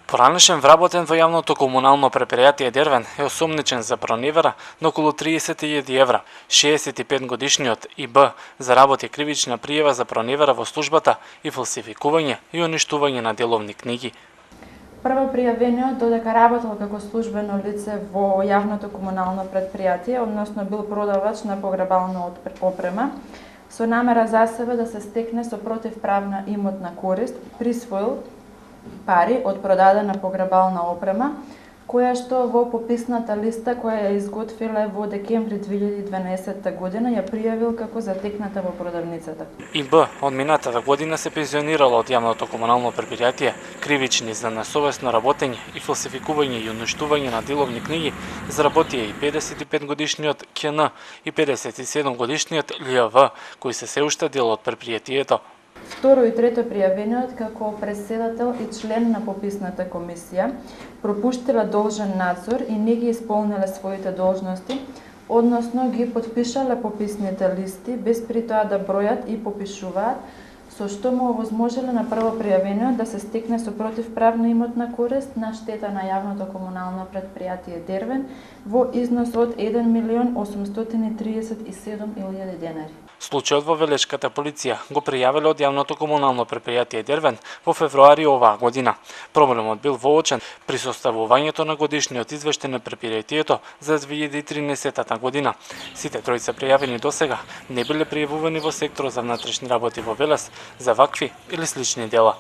Поранешен вработен во јавното комунално претпријатие Дервен е осомничен за проневера на околу 30.000 евра. 65-годишниот ИБ заработи кривична пријава за проневера во службата и фалсификување и уништување на деловни книги. Прво пријавениот додека работел како службено лице во јавното комунално претпријатие, односно бил продавач на погребална опрема, со намера за себе да се стекне со противправна имотна корист, присвоил пари од продадена погребална опрема, која што во пописната листа која ја изготвиле во декември 2012 година ја пријавил како затекната во продавницата. ИБ од минатата година се пензионирала од јавното комунално претпријатие, кривични за несовесно работење и фалсификување и уништување на деловни книги, заработија и 55-годишниот КН и 57-годишниот љВ, кои се уште дел од претпријатието. Второ и трето пријавениот како претседател и член на пописната комисија пропуштила должен надзор и не ги исполниле своите должности, односно ги потпишале пописните листи без при тоа да бројат и попишуваат, со што му овозможиле на прво пријавениот да се стекне со противправна имотна корист на штета на јавното комунално претпријатие Дервен во износ од 1.837.000 денари. Случајот во Велешката полиција го пријавиле од јавното комунално претпријатие Дервен во февруари оваа година. Проблемот бил воочен при составувањето на годишниот извештај на претпријатието за 2013 година. Сите тројца пријавени досега не биле пријавувани во секторот за внатрешни работи во Велес за вакви или слични дела.